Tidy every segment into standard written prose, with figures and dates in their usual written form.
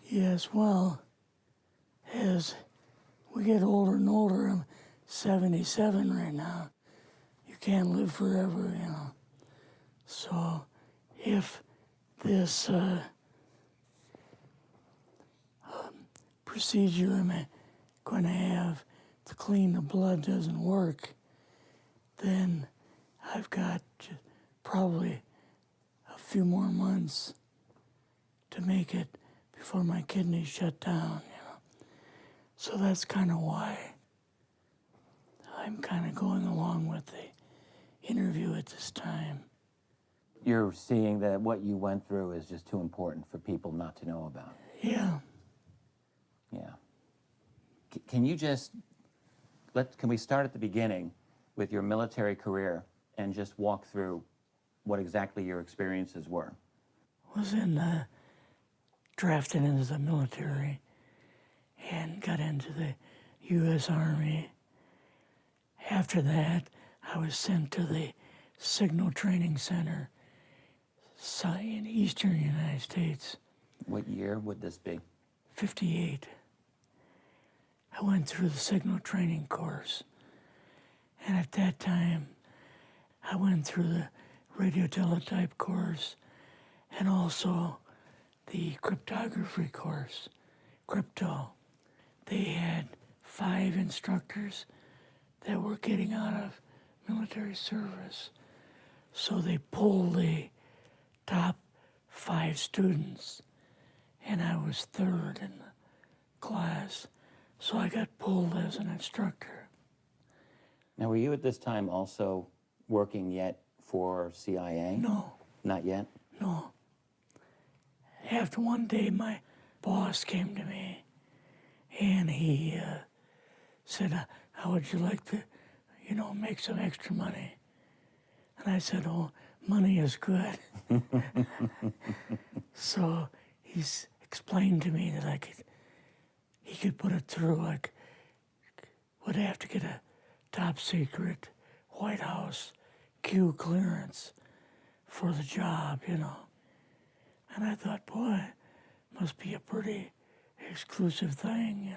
Yes, well, as we get older and older, I'm 77 right now. You can't live forever, you know. So if this procedure I'm going to have to clean the blood doesn't work, then I've got probably a few more months to make it before my kidneys shut down, you know. So that's kind of why I'm kind of going along with the interview at this time. You're seeing that what you went through is just too important for people not to know about. Yeah. Yeah. Can you just, can we start at the beginning with your military career and just walk through what exactly your experiences were? Was drafted into the military and got into the U.S. Army. After that, I was sent to the Signal Training Center in eastern United States. What year would this be? 58. I went through the Signal Training course. And at that time, I went through the radio teletype course and also the cryptography course, crypto. They had 5 instructors that were getting out of military service. So they pulled the top 5 students, and I was 3rd in the class. So I got pulled as an instructor. Now, were you at this time also working yet for CIA? No. Not yet? No. After one day, my boss came to me, and he said, how would you like to, make some extra money? And I said, oh, money is good. So he's explained to me that he could put it through, would have to get a top secret White House Q clearance for the job, And I thought, boy, must be a pretty exclusive thing,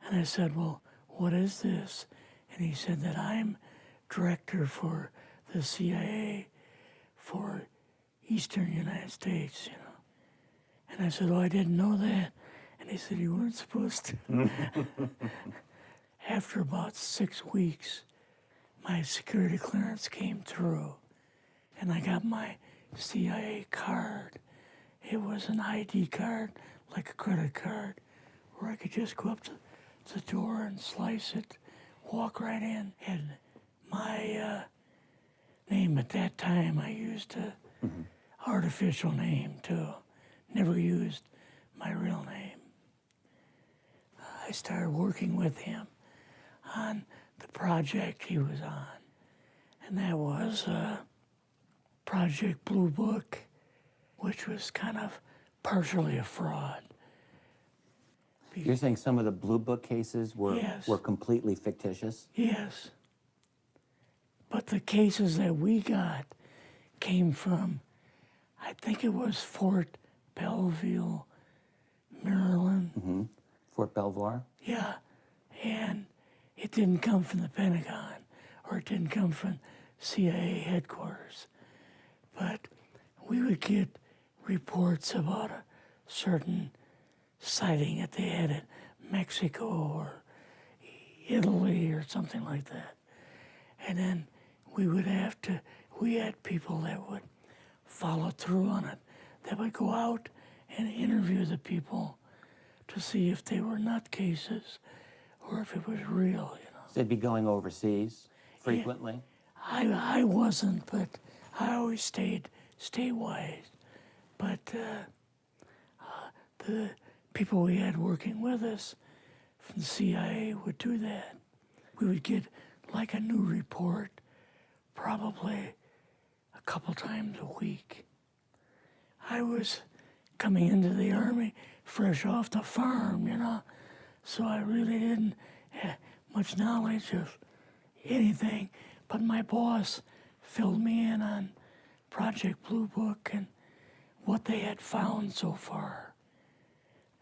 And I said, well, what is this? And he said that I'm director for the CIA for Eastern United States, And I said, oh, I didn't know that. And he said, you weren't supposed to. After about 6 weeks, my security clearance came through, and I got my CIA card. It was an ID card, like a credit card, where I could just go up to the door and slice it, walk right in. And my name at that time, I used a artificial name too. Never used my real name. I started working with him on the project he was on, and that was Project Blue Book, which was kind of partially a fraud. You're saying some of the Blue Book cases were, Yes. were completely fictitious? Yes. But the cases that we got came from, I think it was Fort Belvoir, Maryland. Fort Belvoir? Yeah, and it didn't come from the Pentagon, or it didn't come from CIA headquarters. But we would get reports about a certain sighting that they had in Mexico or Italy or something like that. And then we had people that would follow through on it, that would go out and interview the people to see if they were nutcases or if it was real, So they'd be going overseas frequently? Yeah. I wasn't, but I always stayed statewide. But the people we had working with us from the CIA would do that. We would get like a new report probably a couple times a week. I was coming into the Army fresh off the farm, so I really didn't have much knowledge of anything, but my boss filled me in on Project Blue Book and what they had found so far.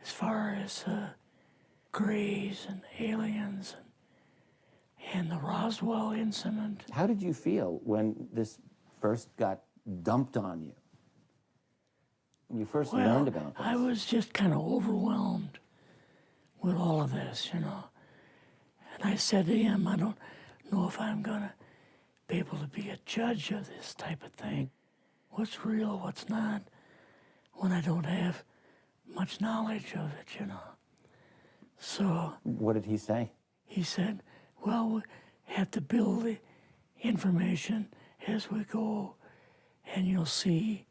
as far as grays and aliens and the Roswell incident. How did you feel when this first got dumped on you? When you first learned about this? I was just kind of overwhelmed with all of this, you know. And I said to him, I don't know if I'm going to be able to be a judge of this type of thing. What's real, what's not, when I don't have much knowledge of it, you know. So... What did he say? He said, well, we have to build the information as we go, and you'll see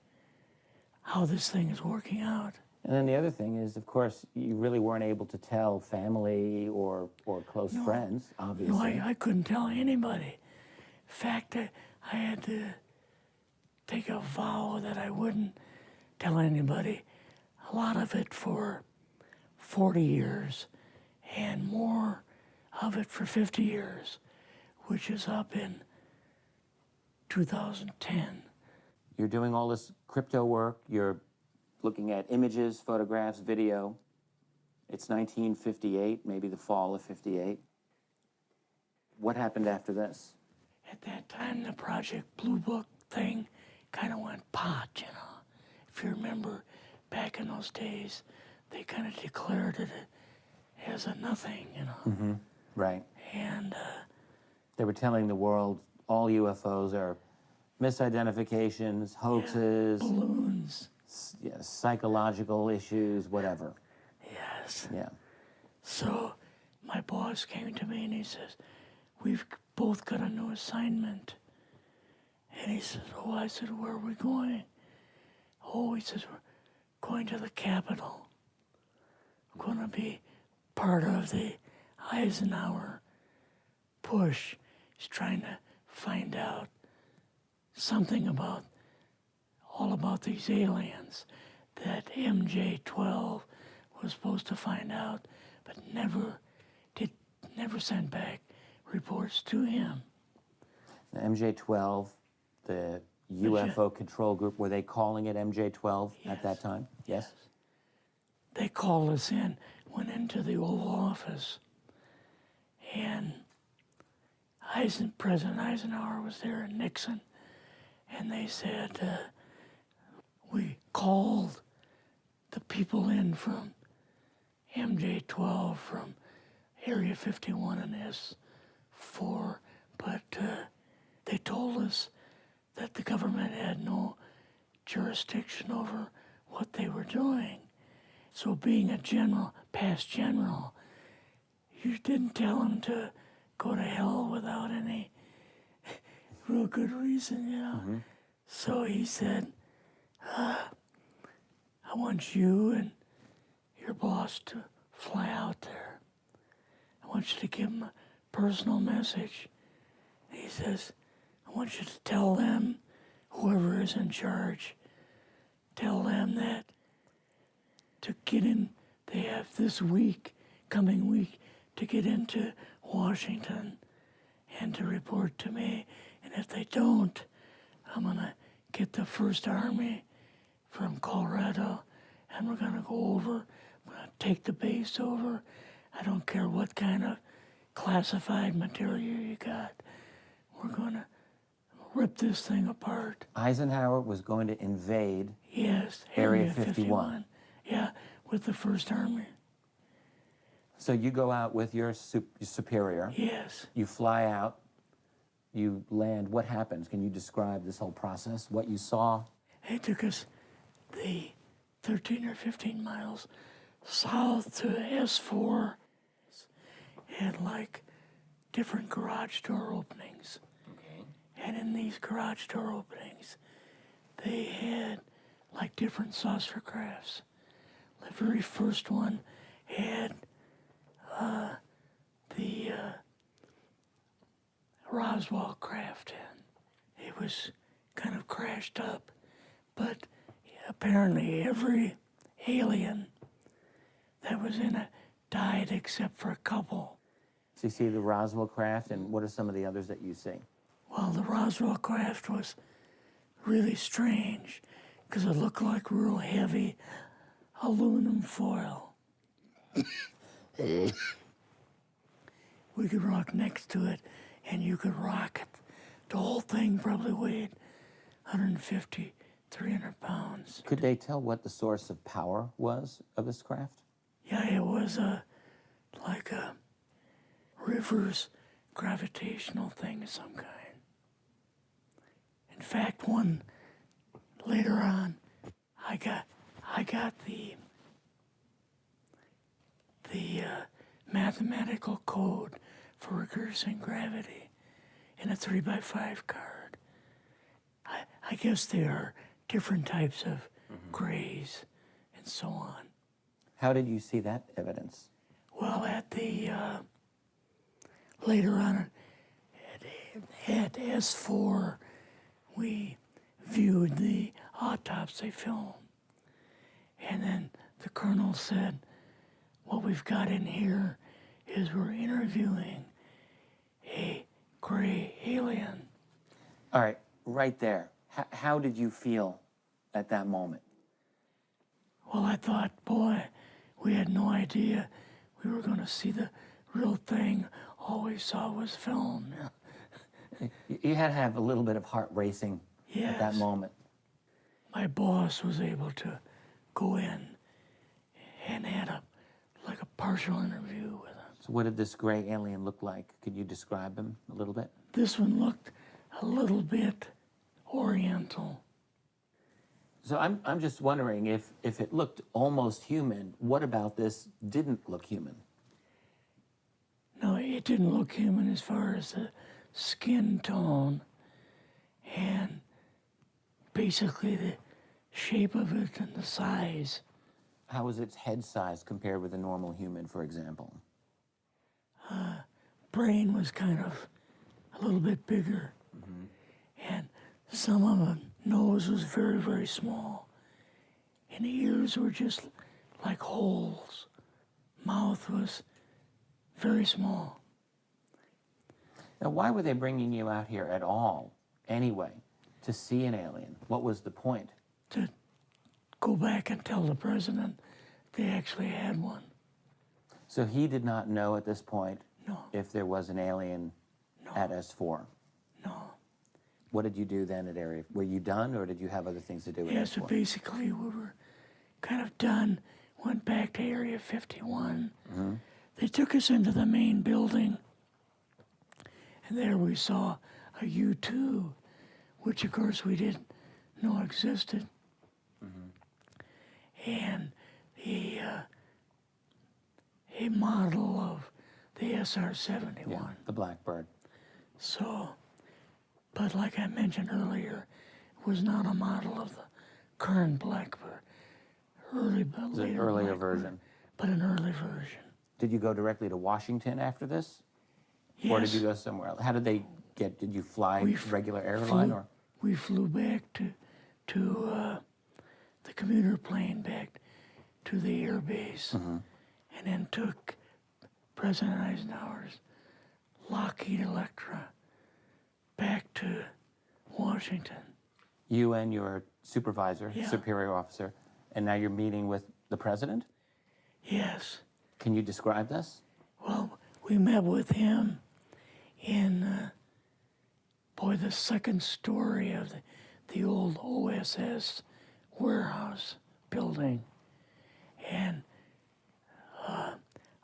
how this thing is working out. And then the other thing is, of course, you really weren't able to tell family or close friends, obviously. No, I couldn't tell anybody. In fact, I had to take a vow that I wouldn't tell anybody. A lot of it for 40 years, and more of it for 50 years, which is up in 2010. You're doing all this crypto work. You're looking at images, photographs, video. It's 1958, maybe the fall of 58. What happened after this? At that time, the Project Blue Book thing kind of went pot, you know. If you remember, back in those days, they kind of declared it as a nothing, you know. Mm-hmm. Right. And they were telling the world all UFOs are misidentifications, hoaxes, balloons. Psychological issues, whatever. Yes. Yeah. So my boss came to me and he says, we've both got a new assignment. And he says, oh, I said, where are we going? Oh, he says, we're going to the Capitol. We're going to be part of the Eisenhower push. He's trying to find out something about, all about these aliens that MJ-12 was supposed to find out, but never sent back reports to him. The MJ-12, the UFO control group, were they calling it MJ-12 at that time? Yes. They called us in, went into the Oval Office, and President Eisenhower was there and Nixon, and they said, we called the people in from MJ-12 from Area 51 and S4, but they told us that the government had no jurisdiction over what they were doing. So being a general, past general, you didn't tell them to go to hell without any real good reason, you know. Mm-hmm. So he said, I want you and your boss to fly out there. I want you to give them a personal message. He says, I want you to tell them, whoever is in charge, tell them that to get in, they have this week, coming week, to get into Washington and to report to me. And if they don't, I'm going to get the First Army from Colorado, and we're going to go over, we're going to take the base over. I don't care what kind of classified material you got. We're going to rip this thing apart. Eisenhower was going to invade Area 51. Yeah, with the First Army. So you go out with your superior. Yes. You fly out. You land. What happens? Can you describe this whole process, what you saw? It took us the 13 or 15 miles south to S4 and like different garage door openings. Okay. And in these garage door openings, they had like different saucer crafts. The very first one had the Roswell craft in. It was kind of crashed up, but apparently every alien that was in it died except for a couple. So you see the Roswell craft, and what are some of the others that you see? Well, the Roswell craft was really strange because it looked like real heavy aluminum foil. We could rock next to it, and you could rock it. The whole thing probably weighed 150, 300 pounds. Could they tell what the source of power was of this craft? Yeah, it was like a reverse gravitational thing of some kind. In fact, one later on, I got the mathematical code for reversing gravity in a 3x5 card. I guess there are different types of grays and so on. How did you see that evidence? Well, at the later on at S4, we viewed the autopsy film, and then the colonel said, "What we've got in here is we're interviewing a gray alien." All right, right there. How did you feel at that moment? Well, I thought, boy, we had no idea we were going to see the real thing. All we saw was film. You had to have a little bit of heart racing at that Yes. moment. My boss was able to go in and had a partial interview with him. So what did this gray alien look like? Could you describe him a little bit? This one looked a little bit oriental. So I'm just wondering if it looked almost human, what about this didn't look human? No, it didn't look human as far as the skin tone and basically the shape of it and the size. How was its head size compared with a normal human, for example? Brain was kind of a little bit bigger. And some of the nose was very, very small. And the ears were just like holes. Mouth was very small. Now, why were they bringing you out here at all, anyway, to see an alien? What was the point? To go back and tell the president they actually had one. So he did not know at this point No, if there was an alien at S4. no. What did you do then at Area? Were you done, or did you have other things to do at Yeah, so S4? basically we were kind of done. Went back to Area 51. They took us into the main building, and there we saw a U-2, which of course we didn't know existed. And a model of the SR-71. Yeah, the Blackbird. So, but like I mentioned earlier, it was not a model of the current Blackbird, It's an later earlier Blackbird, version. but an early version. Did you go directly to Washington after this? Yes. Or did you go somewhere else? How did they get, did you fly We regular airline or? We flew back to the commuter plane back to the air base, and then took President Eisenhower's Lockheed Electra back to Washington. You and your supervisor, Yeah. superior officer, and now you're meeting with the president? Yes. Can you describe this? Well, we met with him in, the second story of the old OSS warehouse building. And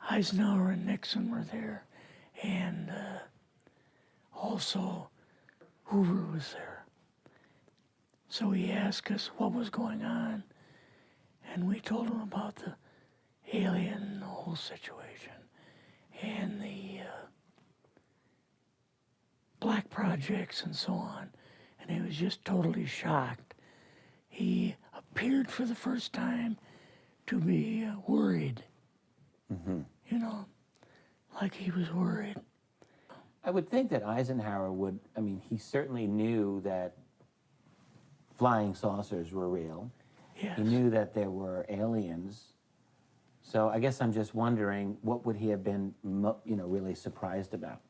Eisenhower and Nixon were there, and also Hoover was there. So he asked us what was going on, and we told him about the alien, the whole situation, and the black projects and so on. And he was just totally shocked. He appeared for the first time to be worried. You know, like he was worried. I would think that Eisenhower would, he certainly knew that flying saucers were real. Yes. He knew that there were aliens. So I guess I'm just wondering, what would he have been, really surprised about?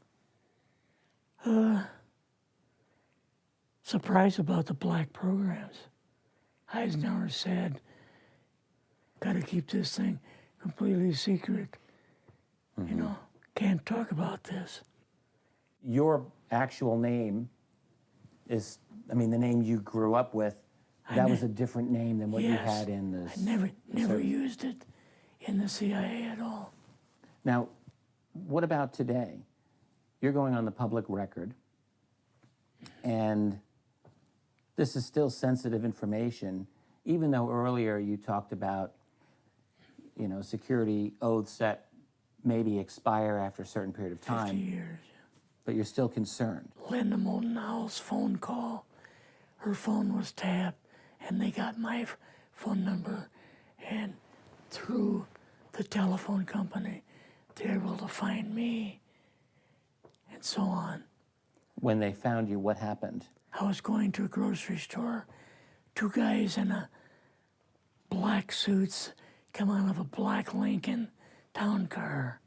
Surprised about the black programs. Eisenhower said, got to keep this thing completely secret. You know, can't talk about this. Your actual name is, I mean, the name you grew up with, that was a different name than what you Yes. had in the... I never used it in the CIA at all. Now, what about today? You're going on the public record, and this is still sensitive information, even though earlier you talked about, you know, security oaths that maybe expire after a certain period of 50 time, years. but you're still concerned. Linda Motenau's phone call, her phone was tapped, and they got my phone number, and through the telephone company, they were able to find me, and so on. When they found you, what happened? I was going to a grocery store. Two guys in a black suits come out of a black Lincoln town car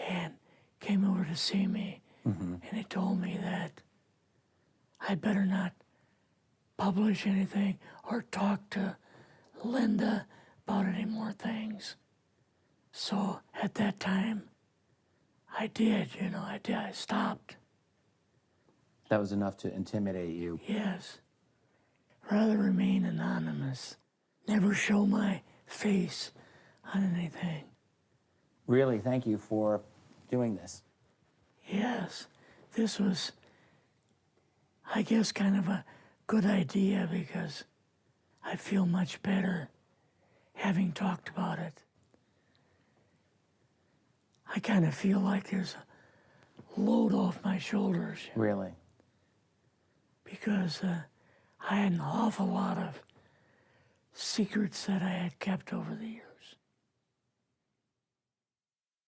and came over to see me. And they told me that I better not publish anything or talk to Linda about any more things. So at that time, I did, you know, I stopped. That was enough to intimidate you. Yes. Rather remain anonymous. Never show my face on anything. Really, thank you for doing this. Yes. This was, I guess, kind of a good idea because I feel much better having talked about it. I kind of feel like there's a load off my shoulders. Really? Because I had an awful lot of secrets that I had kept over the years.